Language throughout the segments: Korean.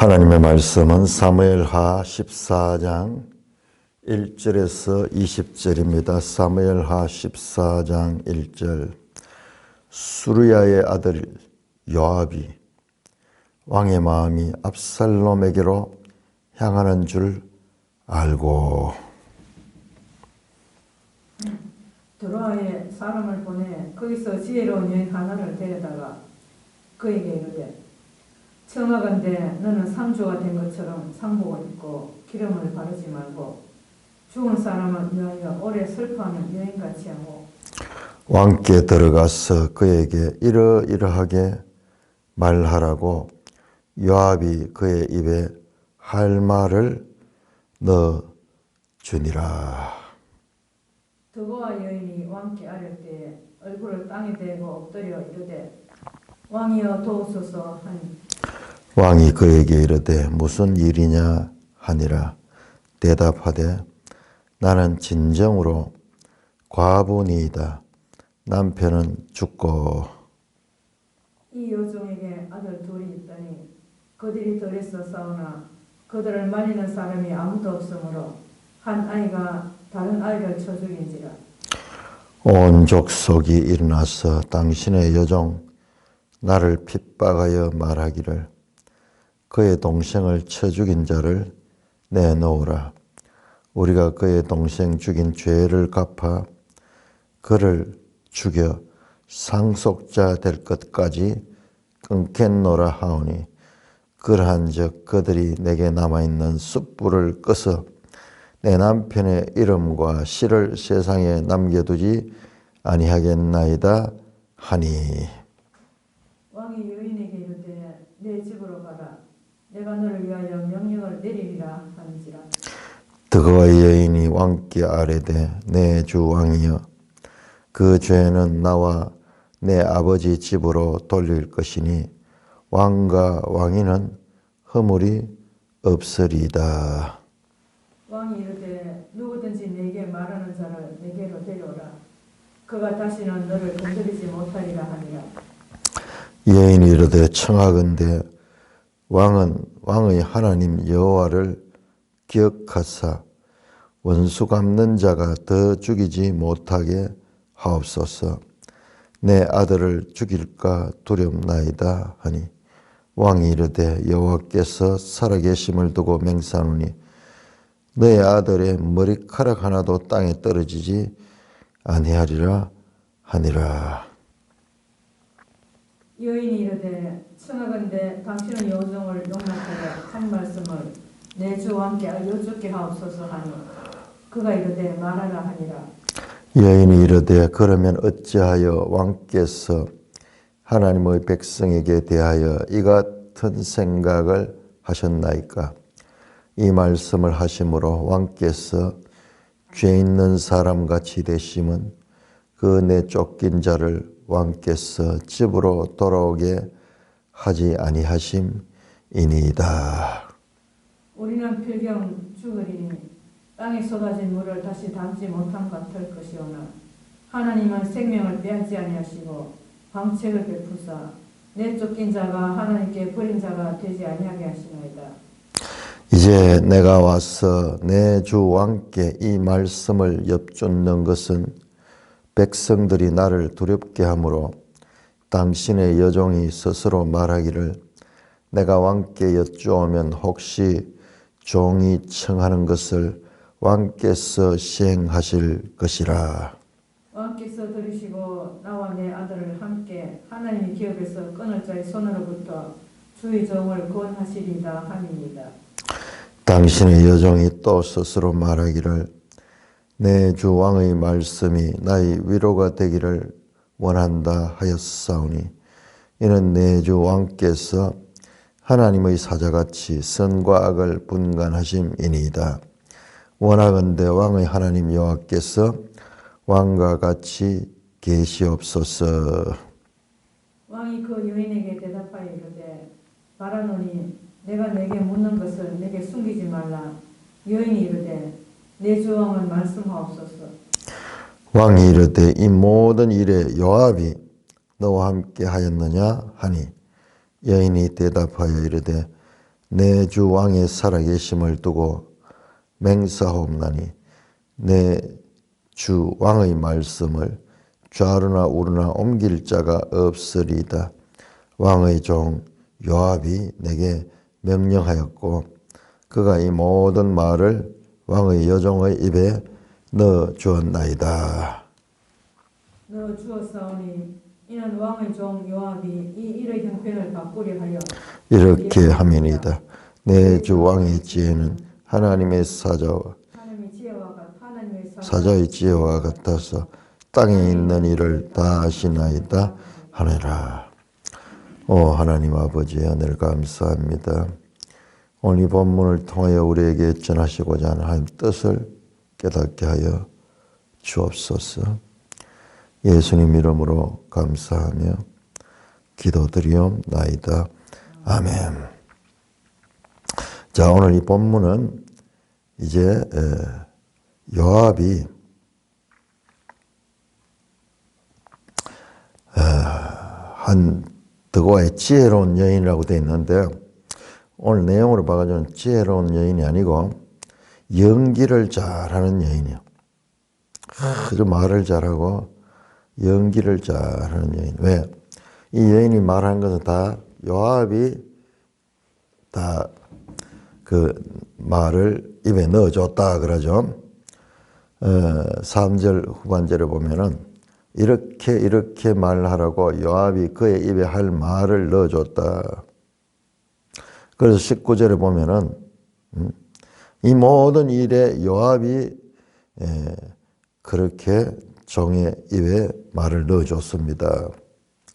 하나님의 말씀은 사무엘하 14장 1절에서 20절입니다. 사무엘하 14장 1절. 수르야의 아들 요압이 왕의 마음이 압살롬에게로 향하는 줄 알고 드로아에 사람을 보내 거기서 지혜로운 여인 하나를 데려다가 그에게 이르되 청하건대 너는 상주가 된 것처럼 상복을 입고 기름을 바르지 말고 죽은 사람을 위하여 오래 슬퍼하는 여인같이 하고 왕께 들어가서 그에게 이러이러하게 말하라고 요압이 그의 입에 할 말을 넣어 주니라. 드보아 여인이 왕께 아뢰 때에 얼굴을 땅에 대고 엎드려 이르되 왕이여 도우소서 하니 왕이 그에게 이르되 무슨 일이냐 하니라. 대답하되 나는 진정으로 과부니이다. 남편은 죽고 이 여종에게 아들 둘이 있더니 그들이 들에서 싸우나 그들을 말리는 사람이 아무도 없으므로 한 아이가 다른 아이를 쳐 죽인지라. 온 족속이 일어나서 당신의 여종 나를 핍박하여 말하기를 그의 동생을 쳐 죽인 자를 내놓으라. 우리가 그의 동생 죽인 죄를 갚아 그를 죽여 상속자 될 것까지 끊겠노라 하오니 그러한즉 그들이 내게 남아있는 숯불을 꺼서 내 남편의 이름과 씨를 세상에 남겨두지 아니하겠나이다 하니 왕이 여인에게 이르되 내 집으로 가라. 내가 너를 위하여 명령을 내리리라 하는지라. 드고아 여인이 왕께 아뢰되 내 주 왕이여 그 죄는 나와 내 아버지 집으로 돌릴 것이니 왕과 왕위는 허물이 없으리이다. 왕이 이르되 누구든지 내게 말하는 자를 내게로 데려오라. 그가 다시는 너를 건드리지 못하리라 하니라. 여인이 이르되 청하건대 왕의 하나님 여호와를 기억하사 원수 갚는 자가 더 죽이지 못하게 하옵소서. 내 아들을 죽일까 두렵나이다 하니 왕이 이르되 여호와께서 살아계심을 두고 맹세하노니 너의 아들의 머리카락 하나도 땅에 떨어지지 아니하리라 하니라. 여인이 이르되 청하건대 당신은 여종을 용납하여 한 말씀을 내 주 왕께 여쭙게 하옵소서 하니 그가 이르되 말하라 하니라. 여인이 이르되 그러면 어찌하여 왕께서 하나님의 백성에게 대하여 이 같은 생각을 하셨나이까? 이 말씀을 하심으로 왕께서 죄 있는 사람같이 되심은 그 내 쫓긴 자를 왕께서 집으로 돌아오게 하지 아니하심이니이다. 우리는 필경 죽으리니 땅에 쏟아진 물을 다시 담지 못한 같을 것이오나 하나님은 생명을 빼앗지 아니하시고 방책을 베푸사 내 쫓긴 자가 하나님께 버린 자가 되지 아니하게 하시나이다. 이제 내가 와서 내 주 왕께 이 말씀을 엽쫓는 것은 백성들이 나를 두렵게 하므로 당신의 여종이 스스로 말하기를 내가 왕께 여쭈오면 혹시 종이 청하는 것을 왕께서 시행하실 것이라. 왕께서 들으시고 나와 내 아들을 함께 하나님의 기업에서 끊을 자의 손으로부터 주의 종을 구원하시리다 함이니이다. 당신의 여종이 또 스스로 말하기를 내 주 왕의 말씀이 나의 위로가 되기를 원한다 하였사오니 이는 내 주 왕께서 하나님의 사자같이 선과 악을 분간하심이니이다. 원하건대 왕의 하나님 여호와께서 왕과 같이 계시옵소서. 왕이 그 여인에게 대답하여 이르되 말하노니 내가 내게 묻는 것을 내게 숨기지 말라. 여인이 이르되 내 주 왕은 말씀하옵소서. 왕이 이르되 이 모든 일에 요압이 너와 함께 하였느냐 하니 여인이 대답하여 이르되 내 주 왕의 살아계심을 두고 맹세하옵나니 내 주 왕의 말씀을 좌루나 우루나 옮길 자가 없으리이다. 왕의 종 요압이 내게 명령하였고 그가 이 모든 말을 왕의 여종의 입에 넣어 주었나이다. 넣어 주었사오니 이는 왕의 종 요압이 이 일의 형편을 바꾸려 하여 이렇게 함이니이다. 내 주 왕의 지혜는 하나님의 사자의 지혜와 같아서 땅에 있는 일을 다 아시나이다 하느라. 오 하나님 아버지 하늘 감사합니다. 오늘 이 본문을 통하여 우리에게 전하시고자 하는 하나님 뜻을 깨닫게 하여 주옵소서. 예수님 이름으로 감사하며 기도드리옵나이다. 아멘. 자, 오늘 이 본문은 이제 요압이 한 드고아의 지혜로운 여인이라고 되어 있는데 오늘 내용으로 봐가지고는 지혜로운 여인이 아니고 연기를 잘하는 여인이요. 아주 말을 잘하고 연기를 잘하는 여인. 왜? 이 여인이 말하는 것은 다 요압이 다 그 말을 입에 넣어줬다 그러죠. 3절 후반절에 보면은 이렇게 말하라고 요압이 그의 입에 할 말을 넣어줬다. 그래서 19절에 보면은 이 모든 일에 요압이 그렇게 종의 입에 말을 넣어줬습니다.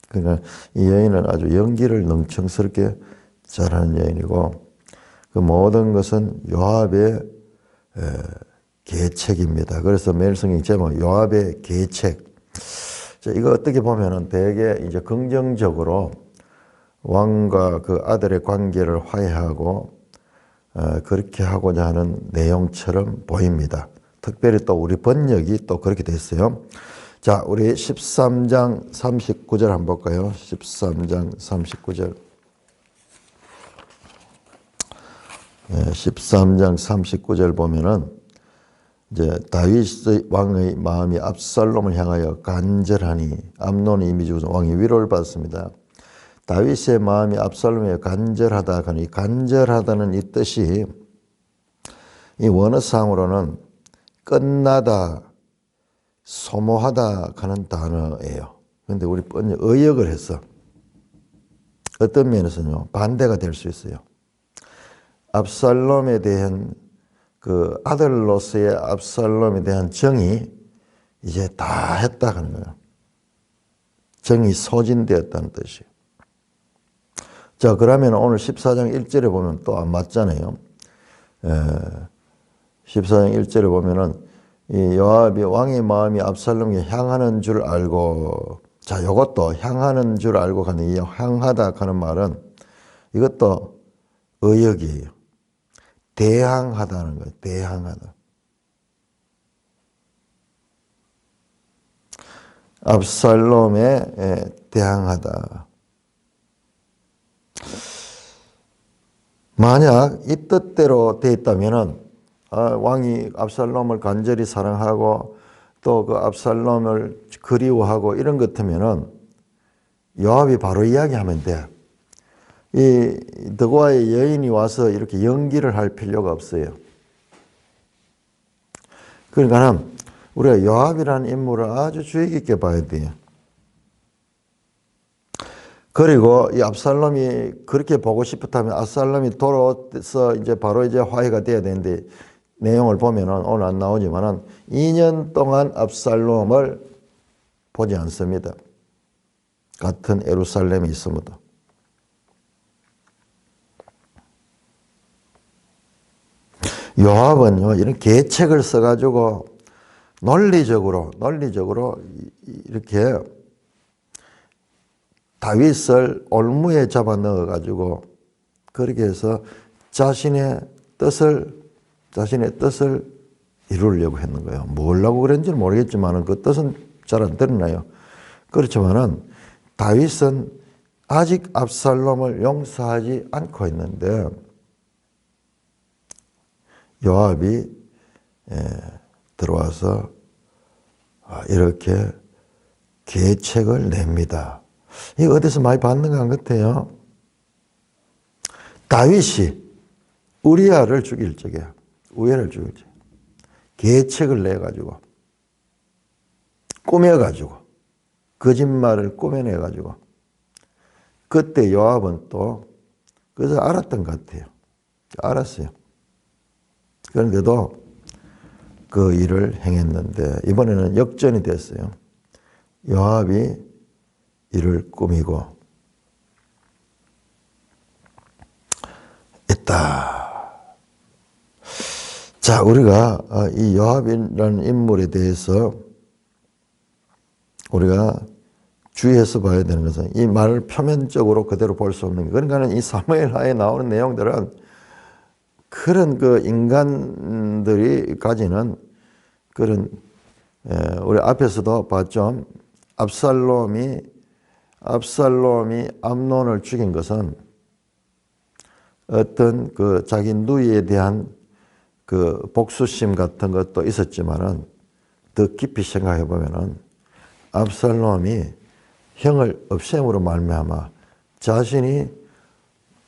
그러니까 이 여인은 아주 연기를 능청스럽게 잘하는 여인이고 그 모든 것은 요압의 계책입니다. 그래서 매일 성경 제목 요압의 계책. 자, 이거 어떻게 보면은 되게 이제 긍정적으로 왕과 그 아들의 관계를 화해하고 그렇게 하고자 하는 내용처럼 보입니다. 특별히 또 우리 번역이 또 그렇게 됐어요. 자, 우리 13장 39절 한번 볼까요? 13장 39절. 13장 39절 보면은 이제 다윗 왕의 마음이 압살롬을 향하여 간절하니 암논이 이미 죽어서 왕이 위로를 받았습니다. 다윗의 마음이 압살롬에 간절하다 하니 간절하다는 이 뜻이 이 원어상으로는 끝나다, 소모하다 하는 단어예요. 그런데 우리 의역을 해서 어떤 면에서는요 반대가 될 수 있어요. 압살롬에 대한 그 아들로서의 압살롬에 대한 정이 이제 다 했다 하는 거예요. 정이 소진되었다는 뜻이에요. 자, 그러면 오늘 14장 1절에 보면 또 안 맞잖아요. 14장 1절에 보면은 이 요압이 왕의 마음이 압살롬에 향하는 줄 알고, 자, 요것도 향하는 줄 알고 하는 이 향하다 하는 말은 이것도 의역이에요. 대항하다는 거예요. 대항하다. 압살롬에 대항하다. 만약 이 뜻대로 되어 있다면은 왕이 압살롬을 간절히 사랑하고 또 그 압살롬을 그리워하고 이런 것 같으면은 요압이 바로 이야기하면 돼. 이 드고아의 여인이 와서 이렇게 연기를 할 필요가 없어요. 그러니까는 우리가 요압이라는 인물을 아주 주의 깊게 봐야 돼요. 그리고 이 압살롬이 그렇게 보고 싶었다면 압살롬이 돌아와서 이제 바로 이제 화해가 돼야 되는데 내용을 보면은 오늘 안 나오지만은 2년 동안 압살롬을 보지 않습니다. 같은 예루살렘에 있습니다. 요압은요 이런 계책을 써가지고 논리적으로 이렇게 다윗을 올무에 잡아 넣어가지고 그렇게 해서 자신의 뜻을 이루려고 했는 거예요. 뭐라고 그랬는지는 모르겠지만 그 뜻은 잘 안 드러나요. 그렇지만은 다윗은 아직 압살롬을 용서하지 않고 있는데 요압이 들어와서 이렇게 계책을 냅니다. 이거 어디서 많이 봤는 것 같아요. 다윗이 우리아를 죽일 적에, 우리아를 죽일 적에 계책을 내가지고, 꾸며가지고, 거짓말을 꾸며내가지고, 그때 요압은 또 그래서 알았던 것 같아요. 알았어요. 그런데도 그 일을 행했는데 이번에는 역전이 됐어요. 요압이 이를 꾸미고 있다. 자, 우리가 이 요압이라는 인물에 대해서 우리가 주의해서 봐야 되는 것은 이 말을 표면적으로 그대로 볼 수 없는 것. 그러니까 이 사무엘하에 나오는 내용들은 그런 그 인간들이 가지는 그런 우리 앞에서도 봤죠. 압살롬이 암논을 죽인 것은 어떤 그 자기 누이에 대한 그 복수심 같은 것도 있었지만은 더 깊이 생각해 보면은 압살롬이 형을 없앰으로 말미암아 자신이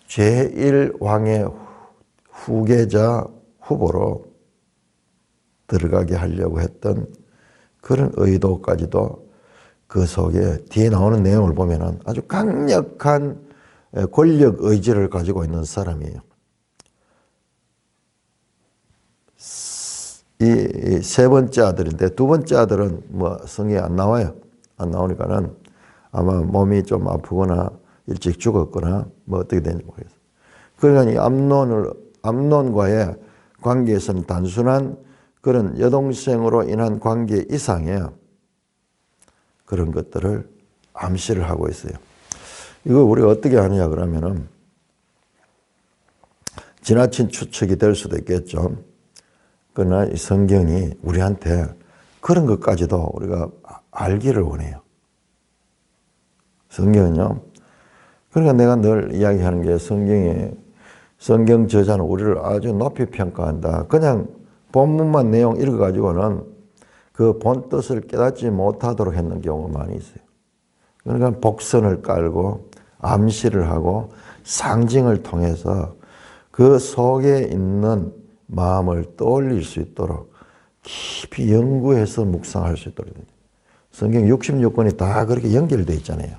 제1왕의 후계자 후보로 들어가게 하려고 했던 그런 의도까지도 그 속에 뒤에 나오는 내용을 보면은 아주 강력한 권력 의지를 가지고 있는 사람이에요. 이 세 번째 아들인데 두 번째 아들은 뭐 성경에 안 나와요. 안 나오니까는 아마 몸이 좀 아프거나 일찍 죽었거나 뭐 어떻게 되는지 모르겠어요. 그러니까 이 암논과의 관계에서는 단순한 그런 여동생으로 인한 관계 이상의 그런 것들을 암시를 하고 있어요. 이거 우리가 어떻게 아느냐 그러면은 지나친 추측이 될 수도 있겠죠. 그러나 이 성경이 우리한테 그런 것까지도 우리가 알기를 원해요. 성경은요. 그러니까 내가 늘 이야기하는 게 성경 저자는 우리를 아주 높이 평가한다. 그냥 본문만 내용 읽어가지고는 그 본 뜻을 깨닫지 못하도록 했는 경우가 많이 있어요. 그러니까 복선을 깔고 암시를 하고 상징을 통해서 그 속에 있는 마음을 떠올릴 수 있도록 깊이 연구해서 묵상할 수 있도록. 성경 66권이 다 그렇게 연결되어 있잖아요.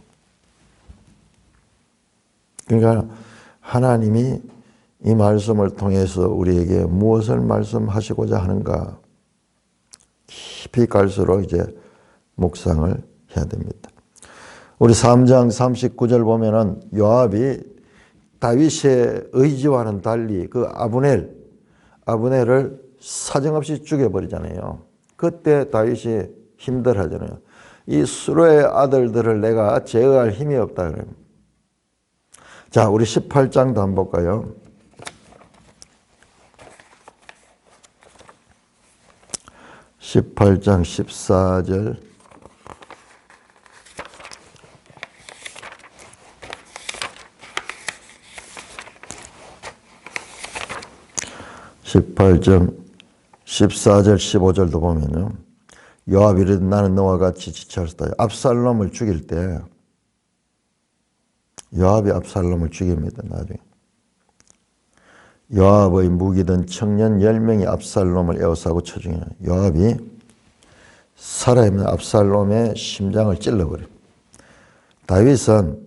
그러니까 하나님이 이 말씀을 통해서 우리에게 무엇을 말씀하시고자 하는가 깊이 갈수록 이제 묵상을 해야 됩니다. 우리 3장 39절 보면은 요압이 다윗의 의지와는 달리 그 아브넬을 사정없이 죽여버리잖아요. 그때 다윗이 힘들어하잖아요. 이 수로의 아들들을 내가 제어할 힘이 없다 그래요. 자, 우리 18장도 한번 볼까요? 18장 14절. (18장 14절 15절도) 보면요. 요압이 이르되 나는 너와 같이 지체하였다. 압살롬을 죽일 때 요압이 압살롬을 죽입니다. 나중에 요압의 무기든 청년 10명이 압살롬을 에워싸고 쳐죽이냐. 요압이 살아있는 압살롬의 심장을 찔러버려요. 다윗은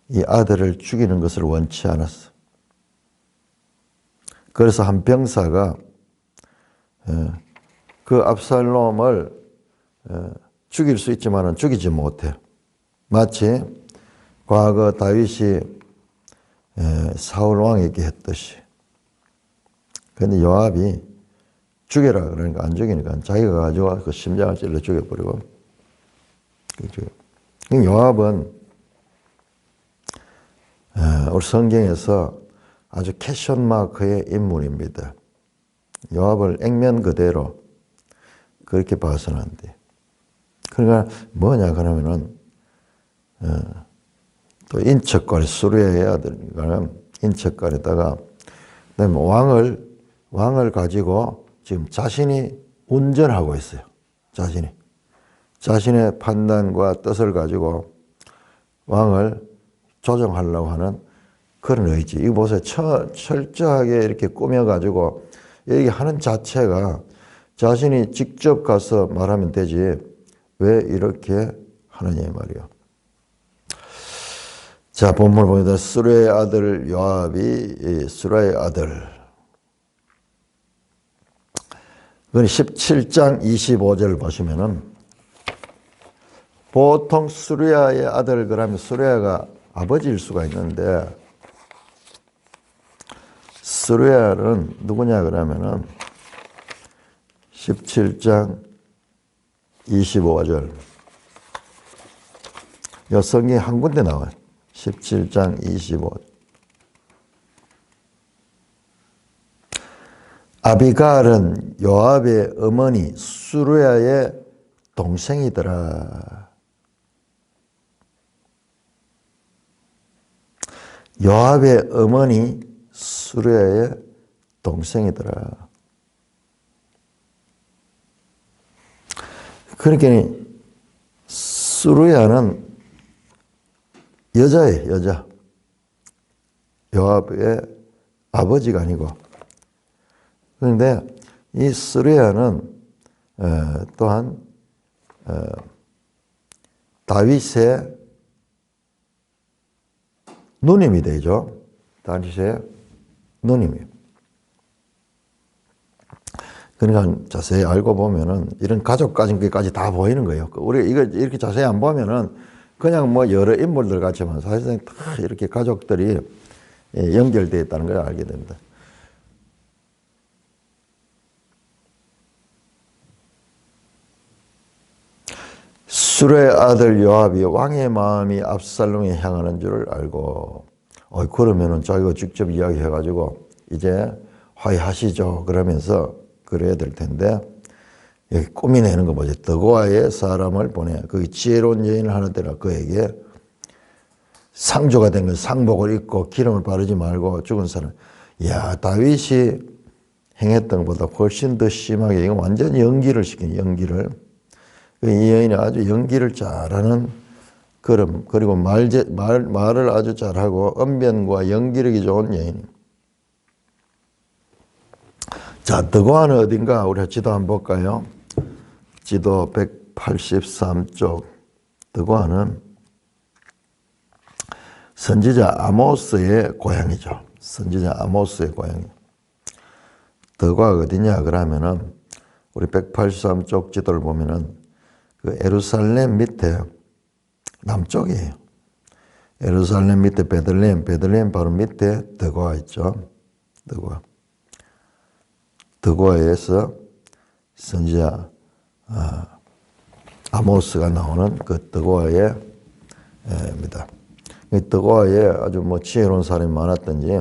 이 아들을 죽이는 것을 원치 않았어. 그래서 한 병사가 그 압살롬을 죽일 수 있지만은 죽이지 못해. 마치 과거 다윗이 사울 왕에게 했듯이. 그런데 요압이 죽여라 그러니까 안 죽이니까 자기가 가지고 그 심장을 찔러 죽여버리고. 요압은 우리 성경에서 아주 캐션마크의 인물입니다. 요압을 액면 그대로 그렇게 봐서는 안 돼. 그러니까 뭐냐 그러면은 또 인척과 수르의 아들이니까 인척간에다가 그다음에 왕을 가지고 지금 자신이 운전하고 있어요. 자신의 판단과 뜻을 가지고 왕을 조정하려고 하는 그런 의지. 이거 보세요. 철저하게 이렇게 꾸며가지고 이렇게 하는 자체가 자신이 직접 가서 말하면 되지 왜 이렇게 하느냐 말이요. 자, 본문을 보니까 수레의 아들 요압이 수라의 아들. 그건 17장 25절 보시면은 보통 수레야의 아들 그러면 수레야가 아버지일 수가 있는데 수레야는 누구냐 그러면은 17장 25절. 이 성경에 한 군데 나와요. 17장 25. 아비갈은 요압의 어머니 수르야의 동생이더라. 요압의 어머니 수르야의 동생이더라. 그러니까 수르야는 여자예요, 여자. 요압의 아버지가 아니고. 그런데 이 수르야는 또한 다윗의 누님이 되죠. 다윗의 누님이에요. 그러니까 자세히 알고 보면은 이런 가족까지 다 보이는 거예요. 우리 이거 이렇게 자세히 안 보면은 그냥 뭐 여러 인물들 같지만 사실상 다 이렇게 가족들이 연결되어 있다는 걸 알게 됩니다. 술의 아들 요압이 왕의 마음이 압살롬에 향하는 줄을 알고 그러면은 자기가 직접 이야기해가지고 이제 화해하시죠 그러면서 그래야 될 텐데 여기 꾸미내는 거 뭐지? 드고아의 사람을 보내 그 지혜로운 여인을 하나 되라 그에게 상조가 된 건 상복을 입고 기름을 바르지 말고 죽은 사람. 야 다윗이 행했던 것보다 훨씬 더 심하게 이거 완전 연기를 시키는 연기를. 이 여인이 아주 연기를 잘하는 그리고 말을 아주 잘하고 언변과 연기력이 좋은 여인. 자, 드고아는 어딘가 우리가 지도 한번 볼까요? 지도 183쪽. 드고아는 선지자 아모스의 고향이죠. 선지자 아모스의 고향이. 드고아가 어디냐 그러면은 우리 183쪽 지도를 보면은 그 예루살렘 밑에 남쪽이에요. 예루살렘 밑에 베들레헴 바로 밑에 드고아 있죠. 드고아에서 선지자 아모스가 나오는 그 드고아입니다. 드고아에 아주 뭐 지혜로운 사람이 많았던지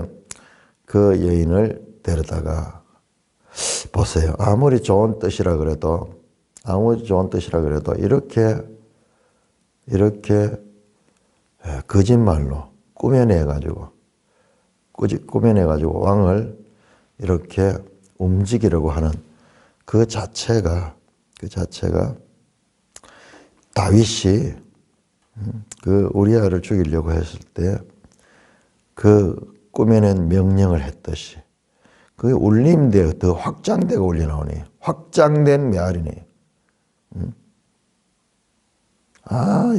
그 여인을 데려다가 보세요. 아무리 좋은 뜻이라 그래도 이렇게 거짓말로 꾸며내가지고 왕을 이렇게 움직이려고 하는 그 자체가 다윗이 그 우리아를 죽이려고 했을 때 그 꾸며낸 명령을 했듯이 그게 울림되어 더 확장되고 울려 나오니 확장된 메아리네.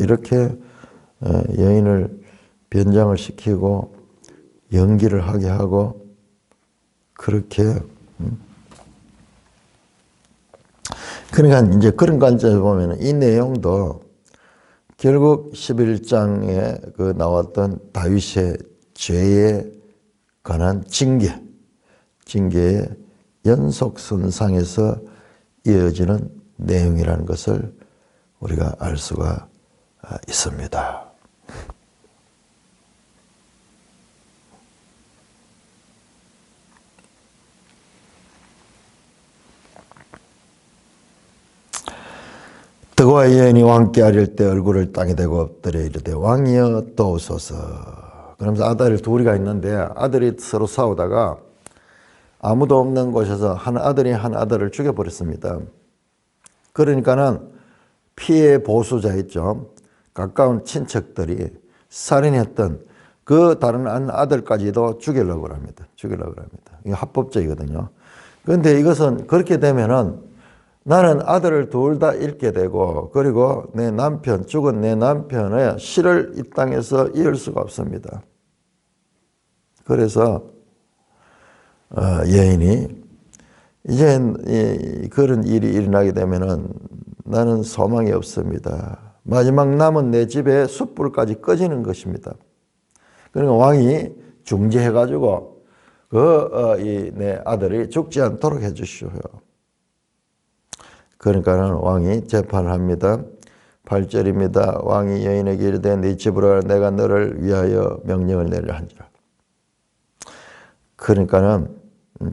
이렇게 여인을 변장을 시키고 연기를 하게 하고 그렇게 그러니까 이제 그런 관점에서 보면 이 내용도 결국 11장에 그 나왔던 다윗의 죄에 관한 징계의 연속선상에서 이어지는 내용이라는 것을 우리가 알 수가 있습니다. 드고아의 여인이 왕께 아릴 때 얼굴을 땅에 대고 엎드려 이르되 왕이여 도우소서. 그러면서 아들 둘이가 있는데 아들이 서로 싸우다가 아무도 없는 곳에서 한 아들이 한 아들을 죽여버렸습니다. 그러니까는 피해 보수자 있죠. 가까운 친척들이 살인했던 그 다른 한 아들까지도 죽이려고 합니다. 이게 합법적이거든요. 그런데 이것은 그렇게 되면은 나는 아들을 둘 다 잃게 되고 그리고 내 남편, 죽은 내 남편의 실을 이 땅에서 이을 수가 없습니다. 그래서 여인이 이제 그런 일이 일어나게 되면은 나는 소망이 없습니다. 마지막 남은 내 집에 숯불까지 꺼지는 것입니다. 그러니까 왕이 중재해가지고 내 아들이 죽지 않도록 해주시오. 그러니까는 왕이 재판을 합니다. 8절입니다. 왕이 여인에게 이르되 네 집으로 가라. 내가 너를 위하여 명령을 내리라 한지라. 그러니까는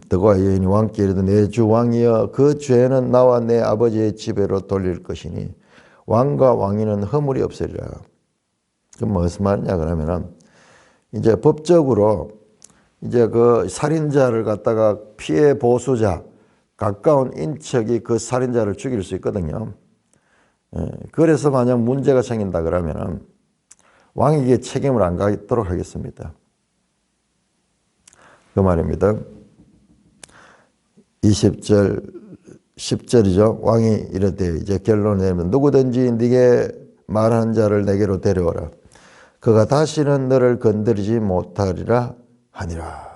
더구나 여인이 왕께 이르되 내 주 왕이여 그 죄는 나와 내 아버지의 집에로 돌릴 것이니 왕과 왕위는 허물이 없으리라. 그 무슨 말이냐 그러면은 이제 법적으로 이제 그 살인자를 갖다가 피해 보수자 가까운 인척이 그 살인자를 죽일 수 있거든요. 그래서 만약 문제가 생긴다 그러면은 왕에게 책임을 안 가도록 하겠습니다. 그 말입니다. 20절, 10절이죠. 왕이 이르되 이제 결론을 내면 누구든지 네게 말한 자를 내게로 데려오라. 그가 다시는 너를 건드리지 못하리라 하니라.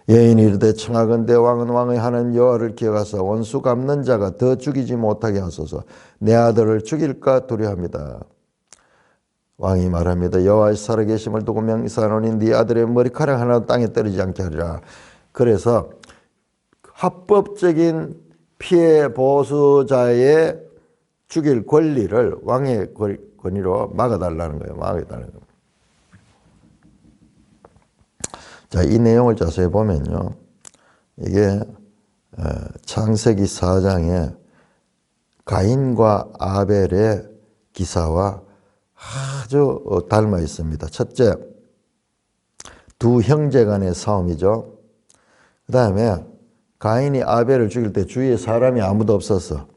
여인이 이르되 청하건대 왕은 왕의 하나님 여호와를 기억하사 원수 갚는 자가 더 죽이지 못하게 하소서. 내 아들을 죽일까 두려워합니다. 왕이 말합니다. 여호와의 살아계심을 두고 명사하노니 네 아들의 머리카락 하나도 땅에 떨어지지 않게 하리라. 그래서 합법적인 피해 보수자의 죽일 권리를 왕의 권위로 막아달라는 거예요. 막아달라는 거예요. 자, 이 내용을 자세히 보면요. 이게 창세기 4장에 가인과 아벨의 기사와 아주 닮아 있습니다. 첫째, 두 형제 간의 싸움이죠. 그 다음에 가인이 아벨을 죽일 때 주위에 사람이 아무도 없었어.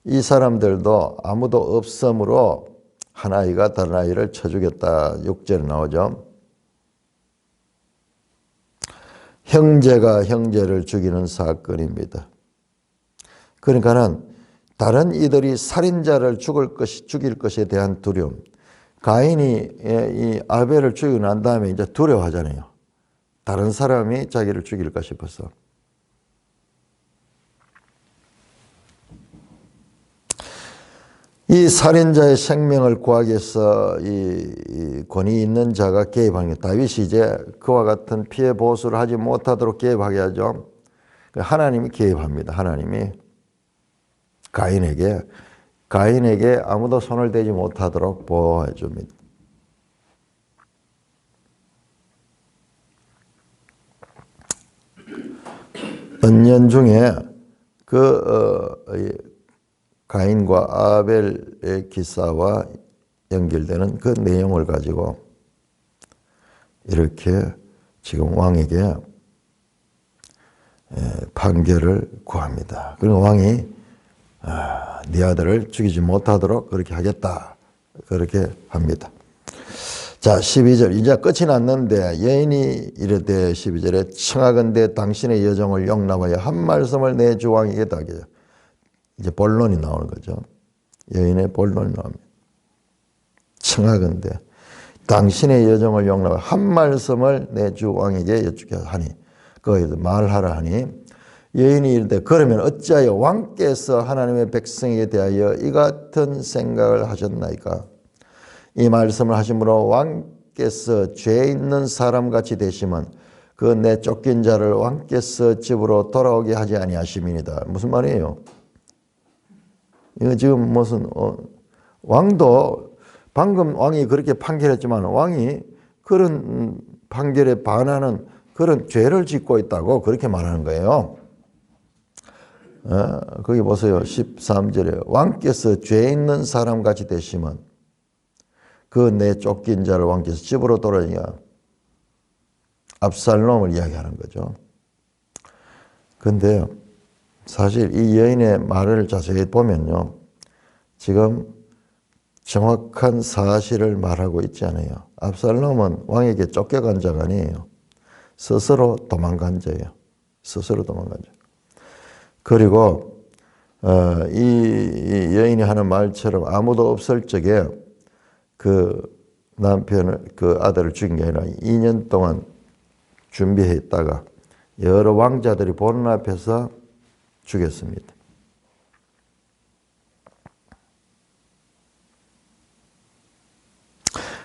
이 사람들도 아무도 없으므로 한 아이가 다른 아이를 쳐 죽였다. 6절에 나오죠. 형제가 형제를 죽이는 사건입니다. 그러니까는 다른 이들이 살인자를 죽일 것에 대한 두려움. 가인이 이 아벨을 죽이고 난 다음에 이제 두려워하잖아요. 다른 사람이 자기를 죽일까 싶어서. 이 살인자의 생명을 구하기 위해서 이 권위 있는 자가 개입하는 게 다윗이 이제 그와 같은 피해 보수를 하지 못하도록 개입하게 하죠. 하나님이 개입합니다. 하나님이 가인에게 아무도 손을 대지 못하도록 보호해 줍니다. 언년 중에 가인과 아벨의 기사와 연결되는 그 내용을 가지고 이렇게 지금 왕에게 판결을 구합니다. 그리고 왕이 네 아들을 죽이지 못하도록 그렇게 하겠다. 그렇게 합니다. 자, 12절. 이제 끝이 났는데 여인이 이르되 12절에 청하건대 당신의 여정을 용납하여 한 말씀을 내 주 왕에게 하게. 이제 본론이 나오는 거죠. 여인의 본론이 나옵니다. 청하건대 당신의 여정을 용납하여 한 말씀을 내 주 왕에게 여쭙게 하니 거기서 말하라 하니 여인이 이르되 그러면 어찌하여 왕께서 하나님의 백성에게 대하여 이 같은 생각을 하셨나이까? 이 말씀을 하심으로 왕께서 죄 있는 사람같이 되시면 그 내 쫓긴 자를 왕께서 집으로 돌아오게 하지 아니하심이니이다. 무슨 말이에요? 이거 지금 무슨 왕도 방금 왕이 그렇게 판결했지만 왕이 그런 판결에 반하는 그런 죄를 짓고 있다고 그렇게 말하는 거예요. 거기 보세요. 13절에 왕께서 죄 있는 사람같이 되시면 그 내 쫓긴 자를 왕께서 집으로 돌아오니까 압살롬을 이야기하는 거죠. 그런데 사실 이 여인의 말을 자세히 보면요, 지금 정확한 사실을 말하고 있지 않아요. 압살롬은 왕에게 쫓겨간 자가 아니에요. 스스로 도망간 자예요. 스스로 도망간 자. 그리고 이 여인이 하는 말처럼 아무도 없을 적에 그 남편을, 그 아들을 죽인 게 아니라 2년 동안 준비해 있다가 여러 왕자들이 보는 앞에서 죽였습니다.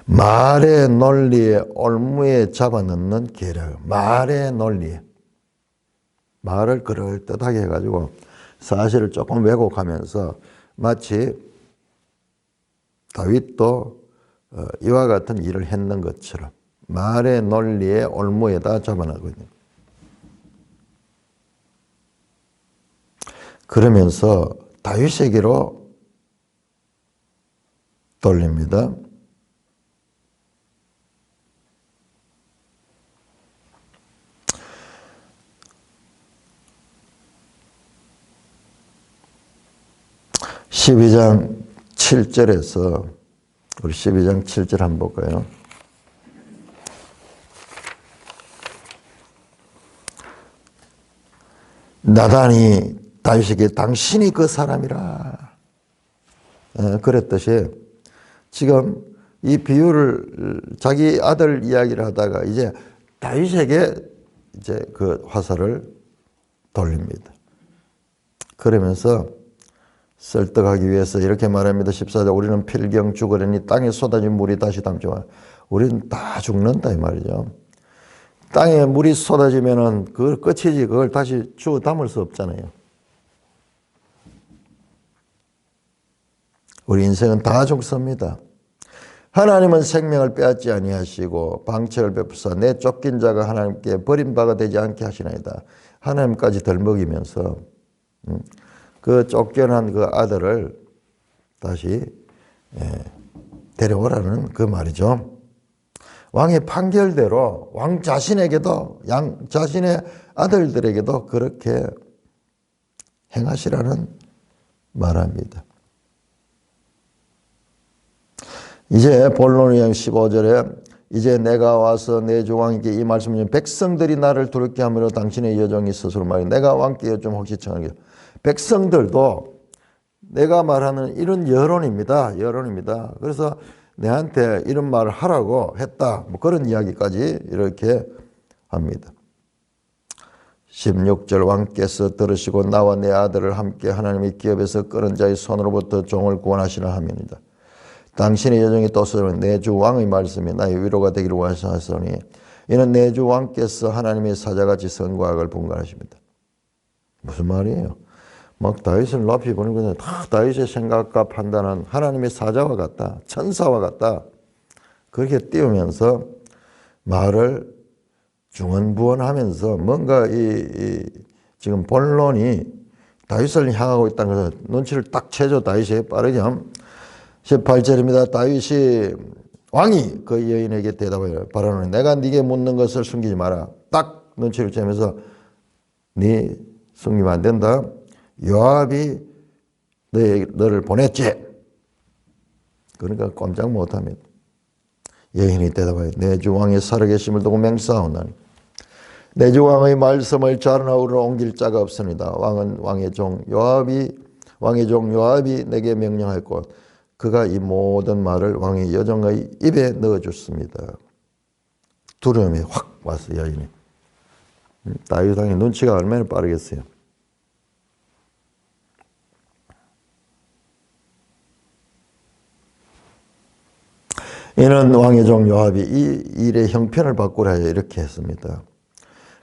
말의 논리에 올무에 잡아넣는 계략. 말의 논리. 말을 그럴듯하게 해가지고 사실을 조금 왜곡하면서 마치 다윗도 이와 같은 일을 했는 것처럼 말의 논리에 올무에다 잡아넣거든요. 그러면서 다윗에게로 돌립니다. (12장 7절에서) 우리 12장 7절 한번 볼까요? 나단이 다윗에게 당신이 그 사람이라 그랬듯이 지금 이 비유를 자기 아들 이야기를 하다가 이제 다윗에게 이제 그 화살을 돌립니다. 그러면서 설득하기 위해서 이렇게 말합니다. 14절, 우리는 필경 죽으려니 땅에 쏟아진 물이 다시 담지마. 우리는 다 죽는다 이 말이죠. 땅에 물이 쏟아지면은 그걸 끝이지 그걸 다시 주워 담을 수 없잖아요. 우리 인생은 다 죽습니다. 하나님은 생명을 빼앗지 아니하시고 방책을 베푸사 내 쫓긴 자가 하나님께 버림받아 되지 않게 하시나이다. 하나님까지 덜 먹이면서 그 쫓겨난 그 아들을 다시 데려오라는 그 말이죠. 왕의 판결대로 왕 자신에게도 자신의 아들들에게도 그렇게 행하시라는 말합니다. 이제 본론의 15절에 이제 내가 와서 내 주 왕에게 이 말씀을 백성들이 나를 두렵게 하므로 당신의 여종이 스스로 말해 내가 왕께 여쭈 혹시 청하게. 백성들도 내가 말하는 이런 여론입니다. 여론입니다. 그래서 내한테 이런 말을 하라고 했다. 뭐 그런 이야기까지 이렇게 합니다. 16절 왕께서 들으시고 나와 내 아들을 함께 하나님의 기업에서 끌은 자의 손으로부터 종을 구원하시라 하면이다. 당신의 여종이 또 쓰면 내 주 왕의 말씀이 나의 위로가 되기를 원하사오니 이는 내 주 왕께서 하나님의 사자같이 선과 악을 분간하십니다. 무슨 말이에요? 막 다윗을 높이 보는 것은 다 다윗의 생각과 판단은 하나님의 사자와 같다. 천사와 같다. 그렇게 띄우면서 말을 중언부언하면서 뭔가 지금 본론이 다윗을 향하고 있다는 것을 눈치를 딱 채죠. 다윗이 빠르게 18절입니다. 다윗이 왕이 그 여인에게 대답하여 바라노니 내가 네게 묻는 것을 숨기지 마라. 딱 눈치를 채면서 네 숨기면 안 된다. 요압이 너를 보냈지. 그러니까 꼼짝 못합니다. 여인이 대답하여 내 주 왕의 살아계심을 두고 맹세하오나니 내 주 왕의 말씀을 자르나우로 옮길 자가 없습니다. 왕은 왕의 종 요압이 내게 명령하였고 그가 이 모든 말을 왕의 여종의 입에 넣어줬습니다. 두려움이 확 왔어요. 여인이. 다윗 왕의 눈치가 얼마나 빠르겠어요. 이는 왕의 종 요압이 이 일의 형편을 바꾸라 하여 이렇게 했습니다.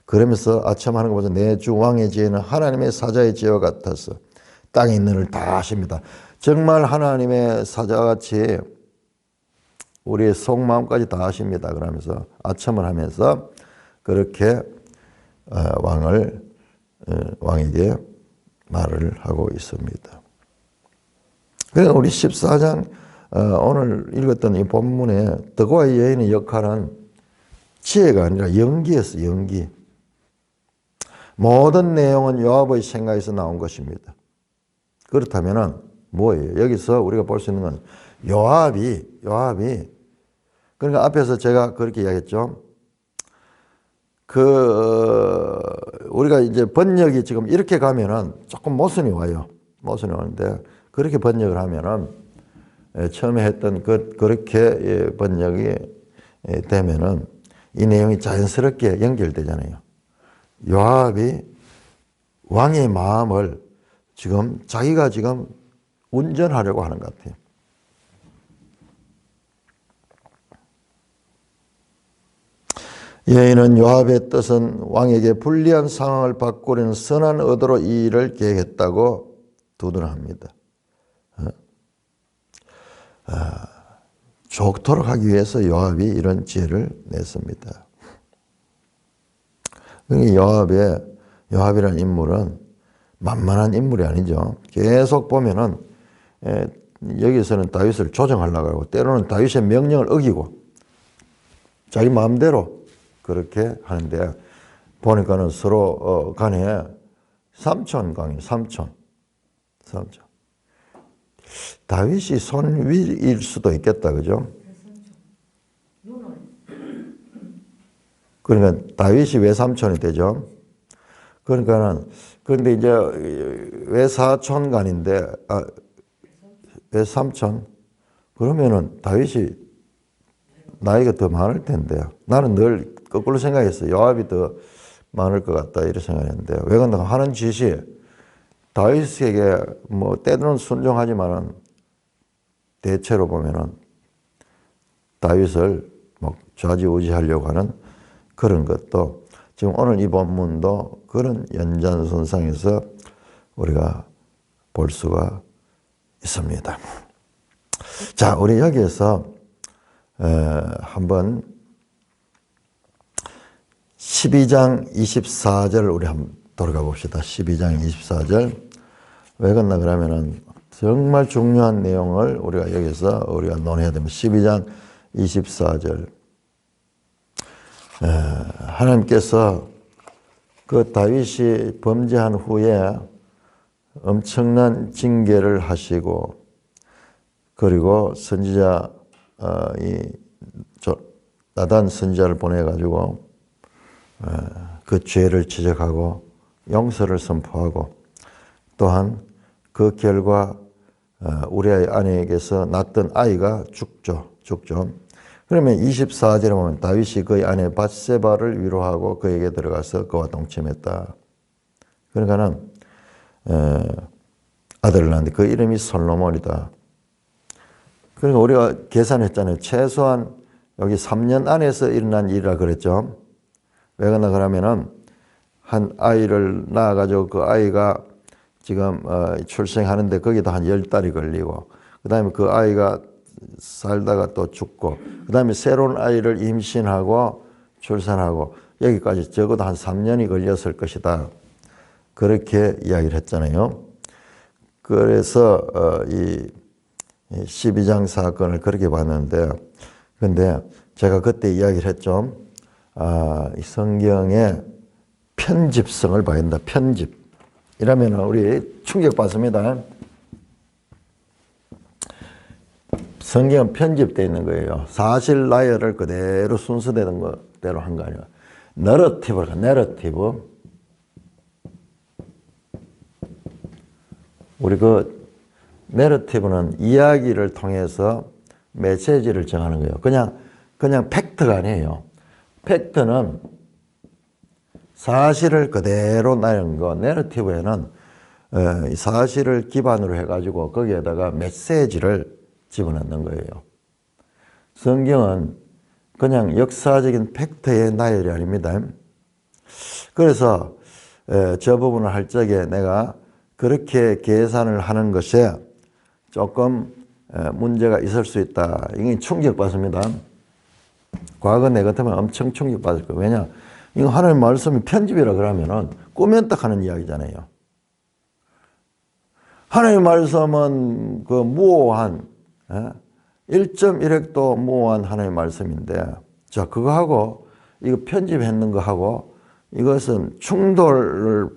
그러면서 아첨하는 것보다 내 주 왕의 지혜는 하나님의 사자의 지혜와 같아서 땅에 있는 일을 다 아십니다. 정말 하나님의 사자같이 우리의 속마음까지 다 아십니다. 그러면서 아첨을 하면서 그렇게 왕에게 말을 하고 있습니다. 그래서 우리 14장 오늘 읽었던 이 본문에 덕과의 여인의 역할은 지혜가 아니라 연기였어요. 연기. 모든 내용은 요압의 생각에서 나온 것입니다. 그렇다면 뭐예요? 여기서 우리가 볼 수 있는 건 요압이 그러니까 앞에서 제가 그렇게 이야기했죠. 우리가 이제 번역이 지금 이렇게 가면은 조금 모순이 와요. 모순이 오는데 그렇게 번역을 하면은 처음에 했던 그렇게 번역이 되면은 이 내용이 자연스럽게 연결되잖아요. 요압이 왕의 마음을 자기가 지금 운전하려고 하는 것 같아요. 여인은 요압의 뜻은 왕에게 불리한 상황을 바꾸려는 선한 의도로 이 일을 계획했다고 두둔합니다. 좋도록 하기 위해서 요압이 이런 지혜를 냈습니다. 요압이라는 인물은 만만한 인물이 아니죠. 계속 보면은 여기서는 다윗을 조정하려고 하고 때로는 다윗의 명령을 어기고 자기 마음대로 그렇게 하는데 보니까는 서로 간에 삼촌강이에요. 삼촌. 다윗이 손위일 수도 있겠다. 그죠? 그러니까 다윗이 외삼촌이 되죠. 그러니까는 그런데 이제 외사촌간인데 외삼촌 그러면은 다윗이 나이가 더 많을 텐데요. 나는 늘 거꾸로 생각했어요. 요압이 더 많을 것 같다 이렇게 생각했는데 왜 그런가 하는 짓이 다윗에게 뭐 때로는 순종하지만은 대체로 보면은 다윗을 뭐 좌지우지하려고 하는 그런 것도 지금 오늘 이 본문도 그런 연장선상에서 우리가 볼 수가 있습니다. 자, 우리 여기에서 한번 12장 24절 우리 한번 돌아가 봅시다. 12장 24절. 왜 그러나 그러면은 정말 중요한 내용을 우리가 여기서 우리가 논해야 됩니다. 12장 24절. 하나님께서 그 다윗이 범죄한 후에 엄청난 징계를 하시고 그리고 선지자 나단 선지자를 보내가지고 그 죄를 지적하고 용서를 선포하고 또한 그 결과 우리의 아내에게서 낳던 아이가 죽죠. 그러면 24절에 보면 다윗이 그의 아내 밧세바를 위로하고 그에게 들어가서 그와 동침했다. 그러니까는 아들을 낳는데 그 이름이 솔로몬이다. 그러니까 우리가 계산했잖아요. 최소한 여기 3년 안에서 일어난 일이라 그랬죠. 왜 그러나 그러면은 한 아이를 낳아가지고 그 아이가 지금 출생하는데 거기다 한 10달이 걸리고 그 다음에 그 아이가 살다가 또 죽고 그 다음에 새로운 아이를 임신하고 출산하고 여기까지 적어도 한 3년이 걸렸을 것이다. 그렇게 이야기를 했잖아요. 그래서 이 12장 사건을 그렇게 봤는데 근데 제가 그때 이야기를 했죠. 이 성경의 편집성을 봐야 된다. 편집. 이러면 우리 충격받습니다. 성경은 편집되어 있는 거예요. 사실 나열을 그대로 순서되는 것대로 한 거 아니에요. 내러티브. 우리 그 내러티브는 이야기를 통해서 메시지를 정하는 거예요. 그냥 팩트가 아니에요. 팩트는 사실을 그대로 나열한 거. 내러티브에는 사실을 기반으로 해가지고 거기에다가 메시지를 집어넣는 거예요. 성경은 그냥 역사적인 팩트의 나열이 아닙니다. 그래서 저 부분을 할 적에 내가 그렇게 계산을 하는 것에 조금 문제가 있을 수 있다. 이게 충격받습니다. 과거 내 같으면 엄청 충격받을 거예요. 왜냐? 이거 하나님 말씀이 편집이라 그러면은 꾸면 딱 하는 이야기잖아요. 하나님 말씀은 그 무오한 1.1획도 무한 하나님의 말씀인데, 자, 그거하고 이거 편집했는 거하고 이것은 충돌을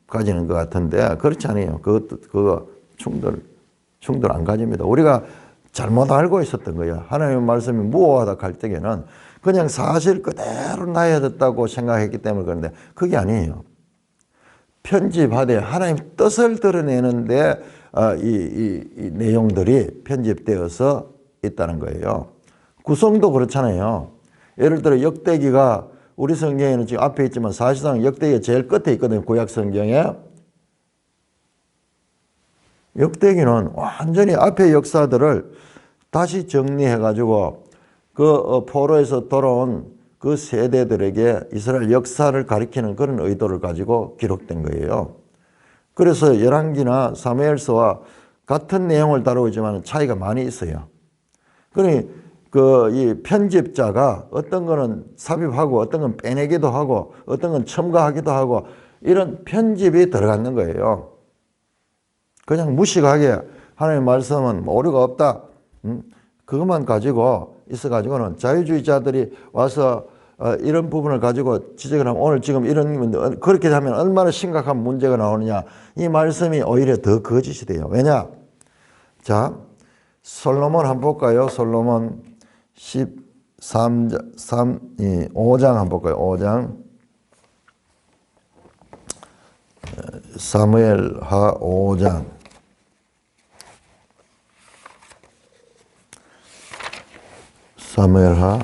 가지는 것 같은데, 그렇지 않아요. 그거 충돌 안 가집니다. 우리가 잘못 알고 있었던 거예요. 하나님의 말씀이 무오하다 할 때에는 그냥 사실 그대로 나열했다고 생각했기 때문에 그런데 그게 아니에요. 편집하되 하나님 뜻을 드러내는데 이 내용들이 편집되어서 있다는 거예요. 구성도 그렇잖아요. 예를 들어 역대기가 우리 성경에는 지금 앞에 있지만 사실상 역대기가 제일 끝에 있거든요. 구약 성경에. 역대기는 완전히 앞의 역사들을 다시 정리해가지고 그 포로에서 돌아온 그 세대들에게 이스라엘 역사를 가리키는 그런 의도를 가지고 기록된 거예요. 그래서 열왕기나 사무엘서와 같은 내용을 다루고 있지만 차이가 많이 있어요. 그러니 이 편집자가 어떤 거는 삽입하고 어떤 건 빼내기도 하고 어떤 건 첨가하기도 하고 이런 편집이 들어가는 거예요. 그냥 무식하게 하나님의 말씀은 오류가 없다. 그것만 가지고 있어가지고는 자유주의자들이 와서 이런 부분을 가지고 지적을 하면 오늘 지금 이런 그렇게 하면 얼마나 심각한 문제가 나오느냐. 이 말씀이 오히려 더 거짓이 돼요. 왜냐? 자, 솔로몬 한번 볼까요? 솔로몬 5장 한번 볼까요? 5장. 사무엘하 5장. 사무엘하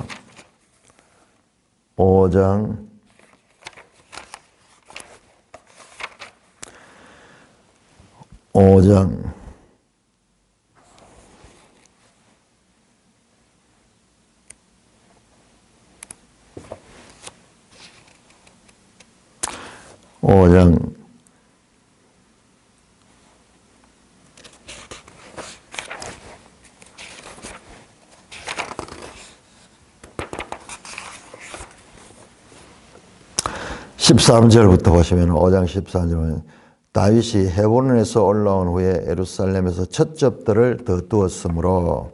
5장 5장 5장 13절부터 보시면 5장 13절은 다윗이 헤브론에서 올라온 후에 예루살렘에서 첫 접들을 더 두었으므로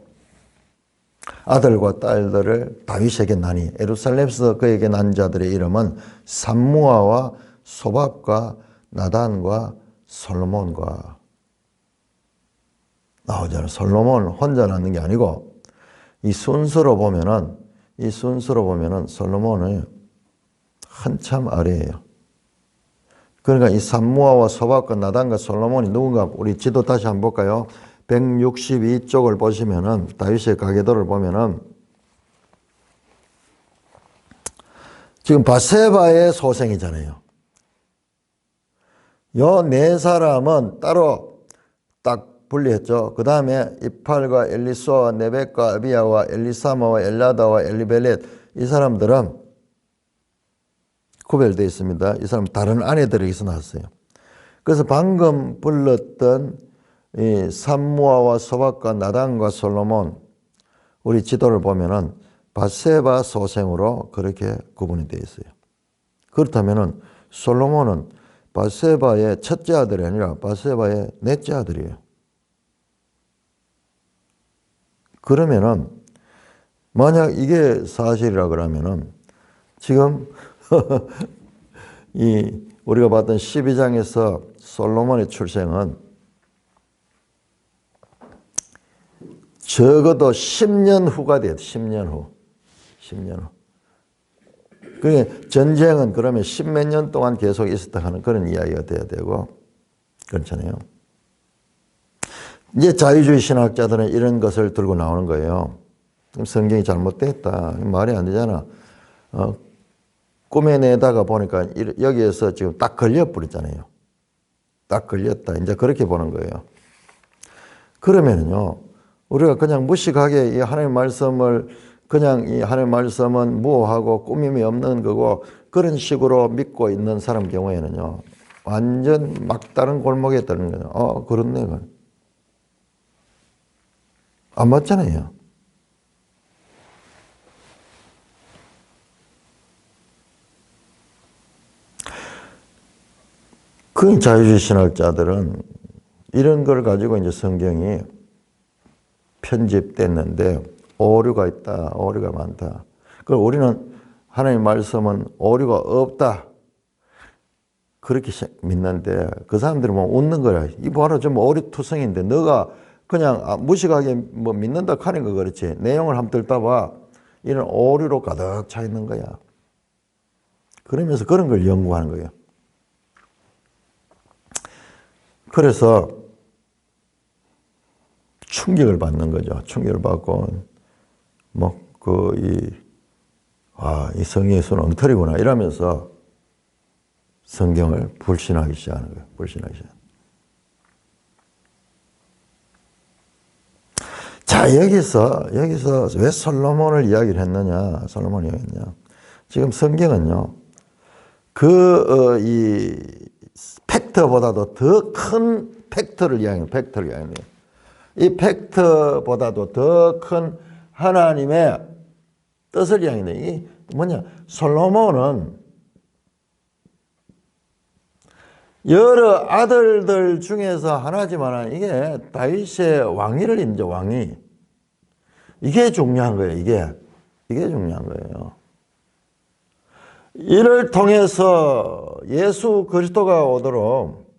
아들과 딸들을 다윗에게 나니 예루살렘에서 그에게 난 자들의 이름은 삼무아와 소밥과 나단과 솔로몬과 나오잖아요. 솔로몬 혼자 낳는 게 아니고 이 순서로 보면은 솔로몬은 한참 아래예요. 그러니까 이 삼무아와 소박과 나단과 솔로몬이 누군가 우리 지도 다시 한번 볼까요? 162쪽을 보시면은 다윗의 가계도를 보면은 지금 바세바의 소생이잖아요. 요 네 사람은 따로 딱 분리했죠. 그 다음에 이팔과 엘리수아와 네벡과 아비야와 엘리사마와 엘라다와 엘리벨렛 이 사람들은 구별되어 있습니다. 이 사람 다른 아내들에게서 낳았어요. 그래서 방금 불렀던 이 삼무아와 소박과 나단과 솔로몬 우리 지도를 보면은 바세바 소생으로 그렇게 구분이 되어 있어요. 그렇다면은 솔로몬은 바세바의 첫째 아들이 아니라 바세바의 넷째 아들이에요. 그러면은 만약 이게 사실이라 그러면은 지금 우리가 봤던 12장에서 솔로몬의 출생은 적어도 10년 후가 돼요. 10년 후. 그게 전쟁은 그러면 10몇 년 동안 계속 있었다 하는 그런 이야기가 돼야 되고 그렇잖아요. 이제 자유주의 신학자들은 이런 것을 들고 나오는 거예요. 성경이 잘못됐다. 말이 안 되잖아. 꾸며내다가 보니까 여기에서 지금 딱 걸려버렸잖아요. 딱 걸렸다. 이제 그렇게 보는 거예요. 그러면요, 우리가 그냥 무식하게 이 하나님의 말씀을 그냥 이 하나님의 말씀은 무오하고 꾸밈이 없는 거고 그런 식으로 믿고 있는 사람 경우에는요, 완전 막다른 골목에 드는 거예요. 그렇네. 안 맞잖아요. 그 자유주의 신학자들은 이런 걸 가지고 이제 성경이 편집됐는데 오류가 있다, 오류가 많다. 그럼 우리는 하나님 말씀은 오류가 없다, 그렇게 믿는데 그 사람들은 뭐 웃는 거야. 이 바로 좀 오류투성인데 너가 그냥 무식하게 뭐 믿는다 하는 거 그렇지. 내용을 한번 들다 봐. 이런 오류로 가득 차 있는 거야. 그러면서 그런 걸 연구하는 거예요. 그래서 충격을 받는 거죠. 충격을 받고 이 성경에서는 엉터리구나 이러면서 성경을 불신하기 시작하는 거예요. 불신하기 시작. 자, 여기서 왜 솔로몬을 이야기를 했느냐? 솔로몬을 이야기했냐? 지금 성경은요, 이 팩트보다도 더 큰 팩트를 이야기해요. 팩트를 이야기해요. 이 팩트보다도 더 큰 하나님의 뜻을 이야기해요. 이게 뭐냐? 솔로몬은 여러 아들들 중에서 하나지만 이게 다윗의 왕위를 인정, 왕위. 이게 중요한 거예요, 이게 중요한 거예요. 이를 통해서 예수 그리스도가 오도록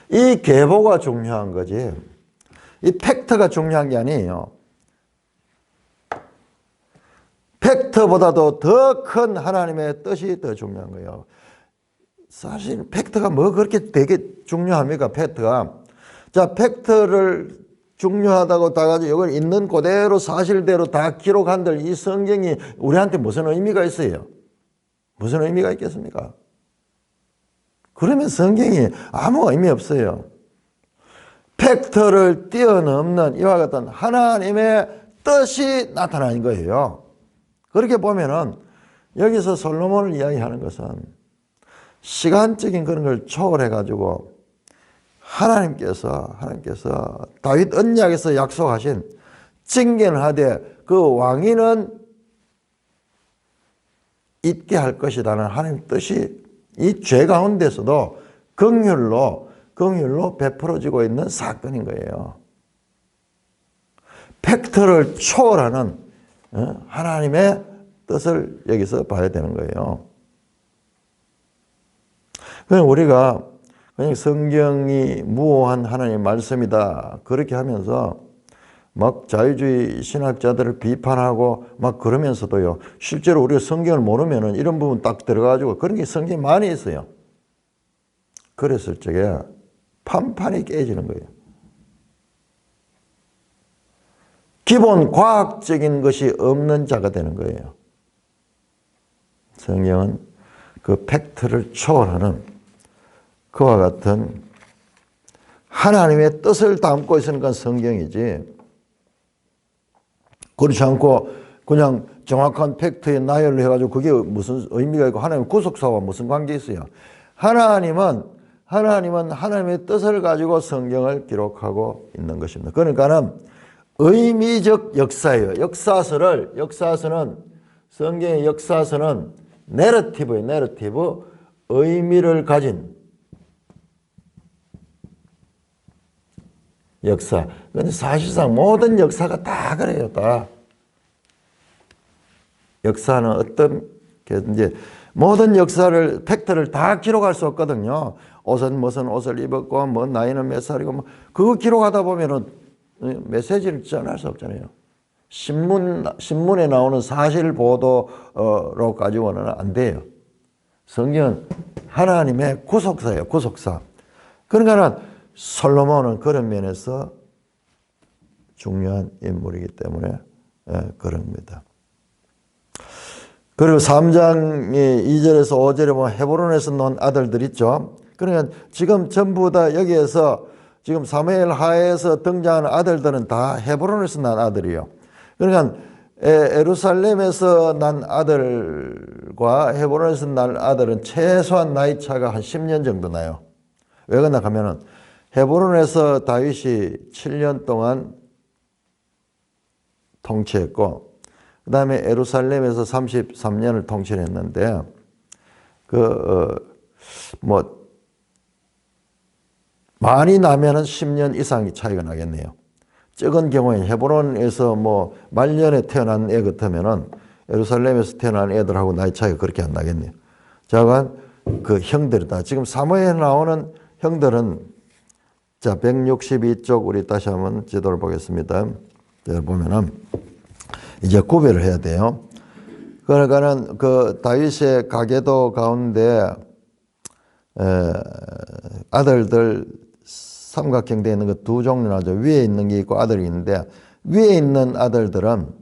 이 계보가 중요한 거지. 이 팩트가 중요한 게 아니에요. 팩트보다도 더 큰 하나님의 뜻이 더 중요한 거예요. 사실 팩트가 뭐 그렇게 되게 중요합니까? 팩트가. 자, 팩트를 중요하다고 다 가지고 이걸 있는 그대로 사실대로 다 기록한들 이 성경이 우리한테 무슨 의미가 있어요? 무슨 의미가 있겠습니까? 그러면 성경이 아무 의미 없어요. 팩트를 뛰어넘는 이와 같은 하나님의 뜻이 나타나는 거예요. 그렇게 보면은 여기서 솔로몬을 이야기하는 것은 시간적인 그런 걸 초월해 가지고 하나님께서 다윗 언약에서 약속하신 징계를 하되 그 왕위는 있게 할 것이라는 하나님 뜻이 이 죄 가운데서도 긍휼로 베풀어지고 있는 사건인 거예요. 팩트를 초월하는 하나님의 뜻을 여기서 봐야 되는 거예요. 그냥 우리가 그냥 성경이 무오한 하나님의 말씀이다 그렇게 하면서 막 자유주의 신학자들을 비판하고 막 그러면서도요, 실제로 우리가 성경을 모르면은 이런 부분 딱 들어가지고 그런 게 성경에 많이 있어요. 그랬을 적에 판판이 깨지는 거예요. 기본 과학적인 것이 없는 자가 되는 거예요. 성경은 그 팩트를 초월하는 그와 같은 하나님의 뜻을 담고 있으는 건 성경이지, 그렇지 않고 그냥 정확한 팩트에 나열을 해가지고 그게 무슨 의미가 있고 하나님의 구속사와 무슨 관계 있어요? 하나님은 하나님의 뜻을 가지고 성경을 기록하고 있는 것입니다. 그러니까는 의미적 역사예요. 역사서는 성경의 역사서는 내러티브예요. 내러티브. 의미를 가진 역사. 근데 사실상 모든 역사가 다 그래요. 다. 역사는 어떤 이제 모든 역사를 팩트를 다 기록할 수 없거든요. 옷은 무슨 옷을 입었고 뭐 나이는 몇 살이고 뭐 그거 기록하다 보면은 메시지를 전할 수 없잖아요. 신문에 나오는 사실 보도로 가지고는 안 돼요. 성경은 하나님의 구속사예요. 구속사. 그러니까 솔로몬은 그런 면에서 중요한 인물이기 때문에 그런 겁니다. 그리고 3장 2절에서 5절에 보면 헤브론에서 낳은 아들들 있죠. 그러니까 지금 전부 다 여기에서 지금 사무엘 하에서 등장하는 아들들은 다 헤브론에서 난 아들이에요. 그러니까 예루살렘에서 난 아들과 헤브론에서 난 아들은 최소한 나이 차가 한 10년 정도 나요. 왜 그러나 하면은 헤브론에서 다윗이 7년 동안 통치했고, 그 다음에 예루살렘에서 33년을 통치를 했는데, 많이 나면은 10년 이상이 차이가 나겠네요. 적은 경우에 헤브론에서 뭐 말년에 태어난 애 같으면은 예루살렘에서 태어난 애들하고 나이 차이가 그렇게 안 나겠네요. 자, 그 형들이다. 지금 사무엘에 나오는 형들은 자, 162쪽 우리 다시 한번 지도를 보겠습니다. 자, 보면은 이제 구별을 해야 돼요. 그러니까는 그 다윗의 가계도 가운데 아들들 삼각형 되어 있는 거 두 종류 나죠. 위에 있는 게 있고 아들이 있는데 위에 있는 아들들은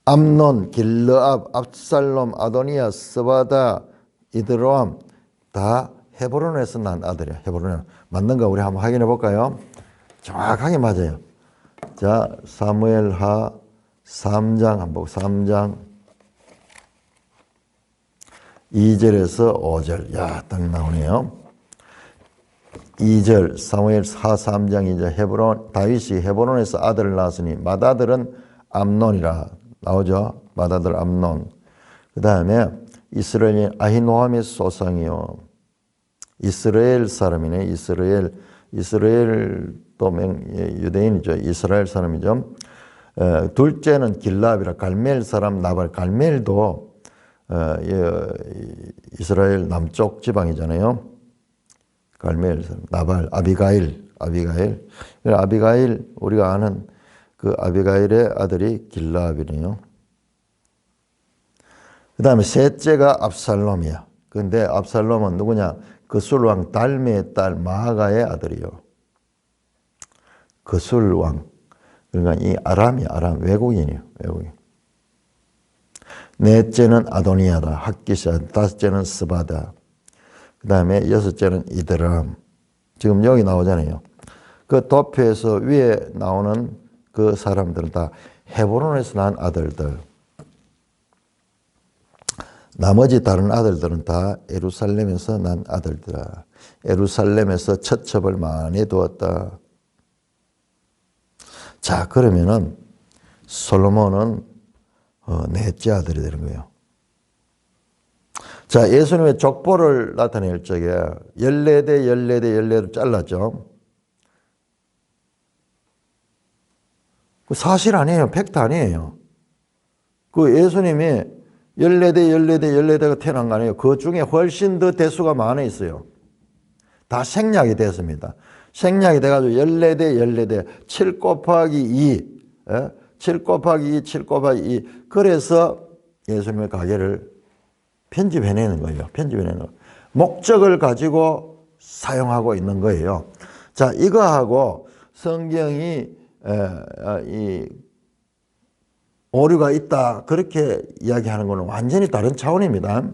암논, 길르압, 압살롬, 아도니아, 스바다, 이드롬 다 헤브론에서 난 아들이야. 헤브론에 맞는가 우리 한번 확인해 볼까요? 정확하게 맞아요. 자, 사무엘하 3장 한번 보고 3장 2절에서 5절. 야, 딱 나오네요. 2절 사무엘하 3장 이제 헤브론 다윗이 헤브론에서 아들을 낳았으니 맏아들은 암논이라 나오죠. 맏아들 암논. 그다음에 이스라엘이 아히노함의 소상이요. 이스라엘 사람이네. 이스라엘 또 유대인이죠. 이스라엘 사람이죠. 둘째는 길라압이라 갈멜 사람 나발. 갈멜도 이스라엘 남쪽 지방이잖아요. 갈멜 사람 나발 아비가일. 아비가일 우리가 아는 그 아비가일의 아들이 길라압이네요. 그 다음에 셋째가 압살롬이야. 근데 압살롬은 누구냐? 그술왕 달메의 딸 마아가의 아들이요. 그술왕. 그러니까 이 아람 외국인이요. 외국인. 넷째는 아도니아다. 학기샤. 다섯째는 스바다. 그 다음에 여섯째는 이드람. 지금 여기 나오잖아요. 그 도표에서 위에 나오는 그 사람들은 다 헤브론에서 난 아들들. 나머지 다른 아들들은 다 예루살렘에서 난 아들들아. 예루살렘에서 처첩을 많이 두었다. 자, 그러면은 솔로몬은 넷째 아들이 되는 거예요. 자, 예수님의 족보를 나타낼 적에 14대 잘랐죠. 그 사실 아니에요. 팩트 아니에요. 그 예수님이 14대가 태어난 거 아니에요. 그 중에 훨씬 더 대수가 많아 있어요. 다 생략이 됐습니다. 생략이 돼가지고 14대 7 곱하기 2 7 곱하기 2 7 곱하기 2 그래서 예수님의 가계를 편집해내는 거예요. 편집해내는 거. 목적을 가지고 사용하고 있는 거예요. 자, 이거하고 성경이 이 오류가 있다 그렇게 이야기하는 것은 완전히 다른 차원입니다.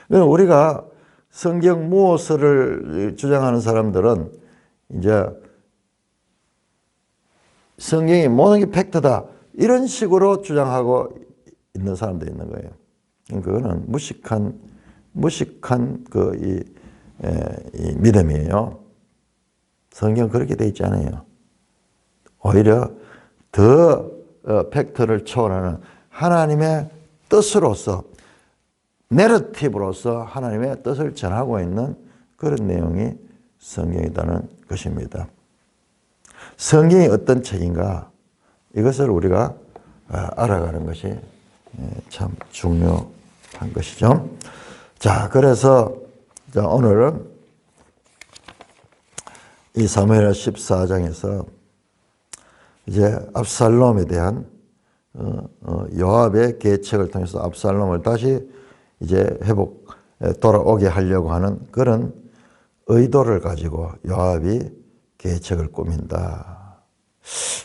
우리가 성경 무엇을 주장하는 사람들은 이제 성경이 모든 게 팩트다 이런 식으로 주장하고 있는 사람도 있는 거예요. 그거는 무식한 이 믿음이에요. 성경 그렇게 돼 있지 않아요. 오히려 더 팩트를 초월하는 하나님의 뜻으로서 내러티브로서 하나님의 뜻을 전하고 있는 그런 내용이 성경이라는 것입니다. 성경이 어떤 책인가 이것을 우리가 알아가는 것이 참 중요한 것이죠. 자, 그래서 오늘은 이 사무엘하 14장에서 이제 압살롬에 대한 요압의 계책을 통해서 압살롬을 다시 이제 돌아오게 하려고 하는 그런 의도를 가지고 요압이 계책을 꾸민다.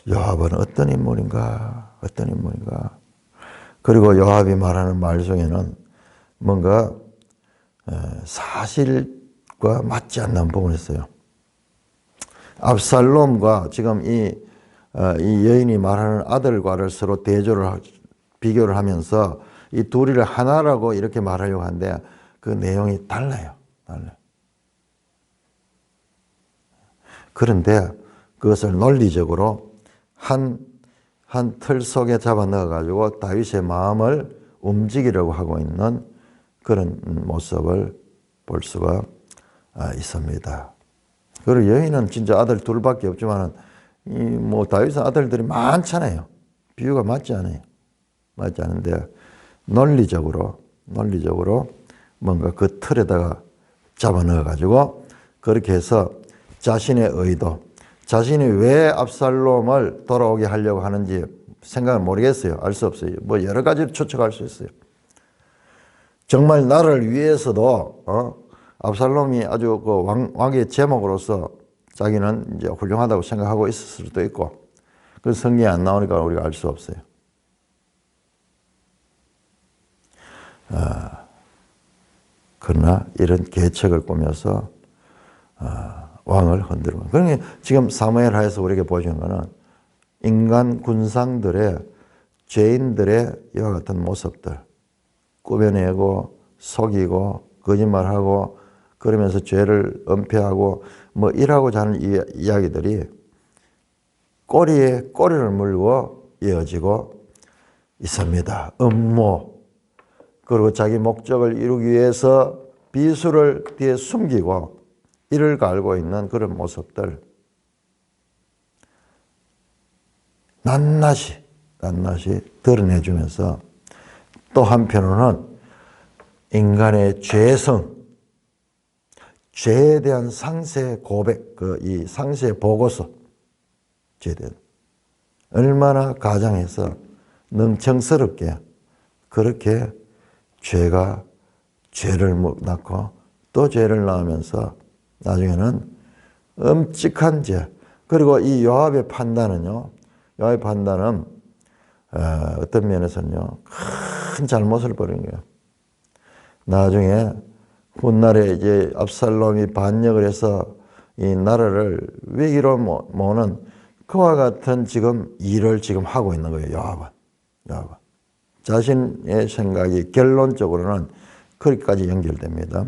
요압은 어떤 인물인가? 그리고 요압이 말하는 말 중에는 뭔가 사실과 맞지 않는 부분이 있어요. 압살롬과 지금 이 여인이 말하는 아들과를 서로 비교를 하면서 이 둘이를 하나라고 이렇게 말하려고 하는데 그 내용이 달라요. 그런데 그것을 논리적으로 한 틀 속에 잡아 넣어가지고 다윗의 마음을 움직이려고 하고 있는 그런 모습을 볼 수가 있습니다. 그리고 여인은 진짜 아들 둘밖에 없지만은 이 뭐 다윗은 아들들이 많잖아요. 비유가 맞지 않아요. 맞지 않은데 논리적으로 뭔가 그 틀에다가 잡아넣어 가지고 그렇게 해서 자신의 의도, 자신이 왜 압살롬을 돌아오게 하려고 하는지 생각을 모르겠어요. 알 수 없어요. 뭐 여러 가지로 추측할 수 있어요. 정말 나를 위해서도 압살롬이 아주 그 왕의 제목으로서 자기는 이제 훌륭하다고 생각하고 있을 수도 있고, 그 성경이 안 나오니까 우리가 알 수 없어요. 그러나 이런 계책을 꾸며서 왕을 흔들고, 그러니 지금 사무엘하에서 우리에게 보여주는 것은 인간 군상들의 죄인들의 이와 같은 모습들, 꾸며내고 속이고 거짓말하고 그러면서 죄를 은폐하고 뭐 이라고자 하는 이야기들이 꼬리에 꼬리를 물고 이어지고 있습니다. 음모, 그리고 자기 목적을 이루기 위해서 비수를 뒤에 숨기고 이를 갈고 있는 그런 모습들, 낱낱이 드러내주면서 또 한편으로는 인간의 죄성, 죄에 대한 상세 고백, 이 상세 보고서, 죄에 대한 얼마나 가장해서 능청스럽게 그렇게 죄를 낳고 또 죄를 낳으면서 나중에는 엄직한 죄. 그리고 이 요압의 판단은요, 요압의 판단은 어떤 면에서는요, 큰 잘못을 벌인 거예요. 나중에 훗날에 이제 압살롬이 반역을 해서 이 나라를 위기로 모는 그와 같은 지금 일을 지금 하고 있는 거예요. 요압은. 자신의 생각이 결론적으로는 거기까지 연결됩니다.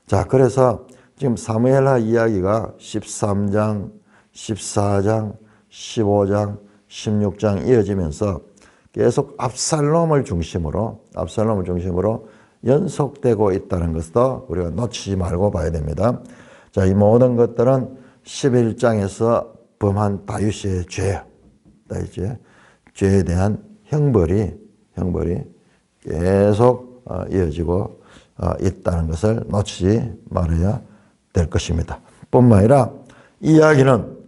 자, 그래서 지금 사무엘하 이야기가 13장, 14장, 15장, 16장 이어지면서 계속 압살롬을 중심으로 연속되고 있다는 것도 우리가 놓치지 말고 봐야 됩니다. 자, 이 모든 것들은 11장에서 범한 다윗의 죄에 대한 형벌이 계속 이어지고 있다는 것을 놓치지 말아야 될 것입니다. 뿐만 아니라 이 이야기는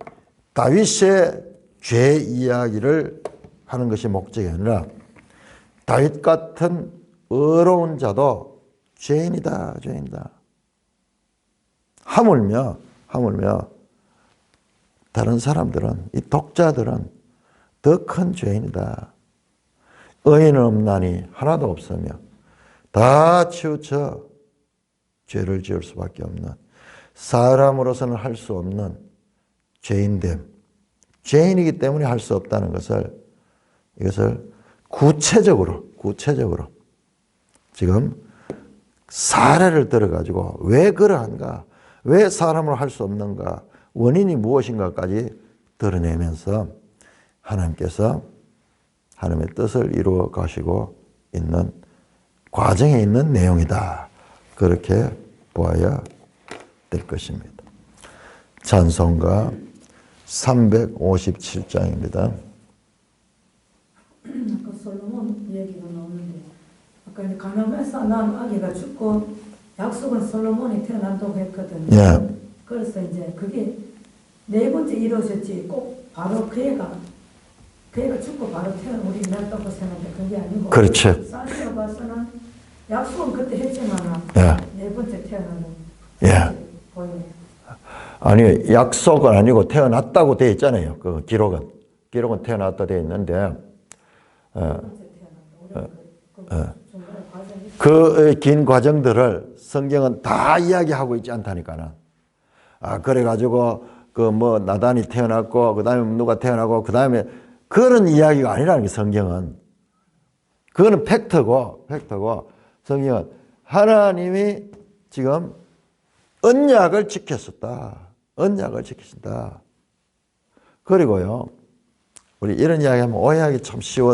다윗의 죄 이야기를 하는 것이 목적이 아니라 다윗 같은 의로운 자도 죄인이다. 하물며 다른 사람들은, 이 독자들은 더 큰 죄인이다. 의인은 없나니 하나도 없으며 다 치우쳐 죄를 지을 수밖에 없는, 사람으로서는 할 수 없는 죄인됨, 죄인이기 때문에 할 수 없다는 이것을 구체적으로 지금 사례를 들어가지고 왜 그러한가, 왜 사람으로 할 수 없는가, 원인이 무엇인가까지 드러내면서 하나님께서 하나님의 뜻을 이루어 가시고 있는 과정에 있는 내용이다. 그렇게 보아야 될 것입니다. 찬송가 357장입니다. 아까 솔로몬 얘기가 나오는데, 아까 가나안에서 난 아기가 죽고 약속은 솔로몬이 태어난다고 했거든요. 예. 그래서 이제 그게 네 번째 이루어졌지, 꼭 바로 그 애가 죽고 바로 우리 낳았다고 생각하는데 그게 아니고. 그렇죠. 사실로 봐서는 약속은 그때 했지만 네 번째 태어나는 보여요. 아니, 약속은 아니고 태어났다고 되어 있잖아요. 그 기록은 태어났다 되어 있는데 그 긴 과정들을 성경은 다 이야기하고 있지 않다니까는. 그래가지고 그 뭐 나단이 태어났고 그 다음에 누가 태어나고 그 다음에 그런 이야기가 아니라는 게 성경은. 그거는 팩트고 성경은 하나님이 지금 언약을 지켰었다. 그리고요, 우리 이런 이야기하면 오해하기 참 쉬워.